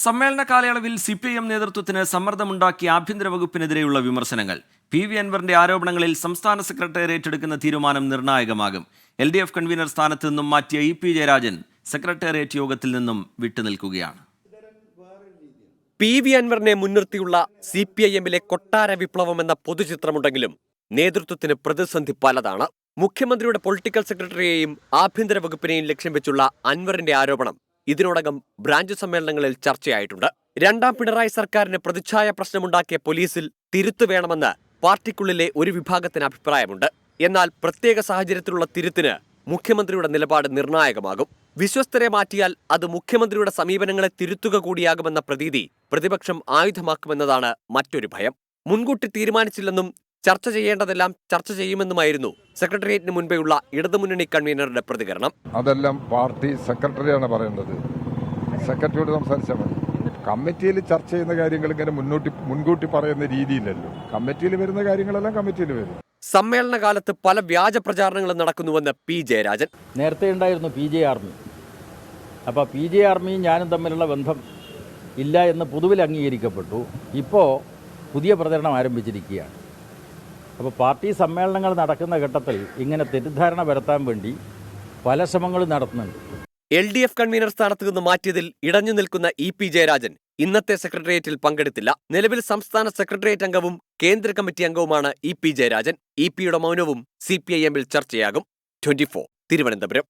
സമ്മേളന കാലയളവിൽ CPIM നേതൃത്വത്തിന് സമ്മർദ്ദമുണ്ടാക്കിയ ആഭ്യന്തര വകുപ്പിനെതിരെയുള്ള വിമർശനങ്ങൾ. PV അൻവറിന്റെ ആരോപണങ്ങളിൽ സംസ്ഥാന സെക്രട്ടേറിയറ്റ് എടുക്കുന്ന തീരുമാനം നിർണായകമാകും. LDF കൺവീനർ സ്ഥാനത്ത് നിന്നും മാറ്റിയ EP ജയരാജൻ സെക്രട്ടേറിയറ്റ് യോഗത്തിൽ നിന്നും വിട്ടുനിൽക്കുകയാണ്. PV അൻവറിനെ മുൻനിർത്തിയുള്ള CPIMലെ കൊട്ടാര വിപ്ലവം എന്ന പൊതുചിത്രമുണ്ടെങ്കിലും നേതൃത്വത്തിന് പ്രതിസന്ധി പലതാണ്. മുഖ്യമന്ത്രിയുടെ പൊളിറ്റിക്കൽ സെക്രട്ടറിയെയും ആഭ്യന്തര വകുപ്പിനെയും ലക്ഷ്യം വെച്ചുള്ള അൻവറിന്റെ ആരോപണം ഇതിനോടകം ബ്രാഞ്ച് സമ്മേളനങ്ങളിൽ ചർച്ചയായിട്ടുണ്ട്. രണ്ടാം പിണറായി സർക്കാരിന് പ്രതിച്ഛായ പ്രശ്നമുണ്ടാക്കിയ പോലീസിൽ തിരുത്തു വേണമെന്ന് പാർട്ടിക്കുള്ളിലെ ഒരു വിഭാഗത്തിന് അഭിപ്രായമുണ്ട്. എന്നാൽ പ്രത്യേക സാഹചര്യത്തിലുള്ള തിരുത്തിന് മുഖ്യമന്ത്രിയുടെ നിലപാട് നിർണായകമാകും. വിശ്വസ്തരെ മാറ്റിയാൽ അത് മുഖ്യമന്ത്രിയുടെ സമീപനങ്ങളെ തിരുത്തുക കൂടിയാകുമെന്ന പ്രതീതി പ്രതിപക്ഷം ആയുധമാക്കുമെന്നതാണ് മറ്റൊരു ഭയം. മുൻകൂട്ടി തീരുമാനിച്ചില്ലെന്നും ചർച്ച ചെയ്യേണ്ടതെല്ലാം ചർച്ച ചെയ്യുമെന്നുമായിരുന്നു സെക്രട്ടേറിയറ്റിന് മുൻപേയുള്ള ഇടതുമുന്നണി കൺവീനറുടെ പ്രതികരണം. അതെല്ലാം പാർട്ടി സെക്രട്ടറിയാണ് പറയുന്നത്. സെക്രട്ടറിയോട് സംസാരിച്ചാൽ മതി. കമ്മിറ്റിയിൽ ചർച്ച ചെയ്യുന്ന കാര്യങ്ങൾ ഇങ്ങനെ മുൻകൂട്ടി പറയുന്ന രീതിയിലല്ലോ. കമ്മിറ്റിയിൽ വരുന്ന കാര്യങ്ങളെല്ലാം കമ്മിറ്റിയിൽ വരും. സമ്മേളന കാലത്ത് പല വ്യാജ പ്രചാരണങ്ങളും നടക്കുന്നുവെന്ന് P ജയരാജൻ. നേരത്തെ ഉണ്ടായിരുന്നു PJ ആർമി. അപ്പോൾ PJ ആർമിയും ഞാനും തമ്മിലുള്ള ബന്ധം ഇല്ല എന്ന് പൊതുവിൽ അംഗീകരിക്കപ്പെട്ടു. ഇപ്പോൾ പുതിയ പ്രചരണം ആരംഭിച്ചിരിക്കുകയാണ്. അപ്പോൾ പാർട്ടി സമ്മേളനങ്ങൾ നടക്കുന്ന ഘട്ടത്തിൽ ഇങ്ങനെ തെറ്റിദ്ധാരണ വരുത്താൻ വേണ്ടി പല ശ്രമങ്ങളും നടത്തുന്നുണ്ട്. LDF കൺവീനർ സ്ഥാനത്ത് നിന്ന് മാറ്റിയതിൽ ഇടഞ്ഞു നിൽക്കുന്ന EP ജയരാജൻ ഇന്നത്തെ സെക്രട്ടേറിയറ്റിൽ പങ്കെടുത്തില്ല. നിലവിൽ സംസ്ഥാന സെക്രട്ടേറിയറ്റ് അംഗവും കേന്ദ്ര കമ്മിറ്റി അംഗവുമാണ് EP ജയരാജൻ. EP യുടെ മൗനവും CPIMൽ ചർച്ചയാകും. 24 തിരുവനന്തപുരം.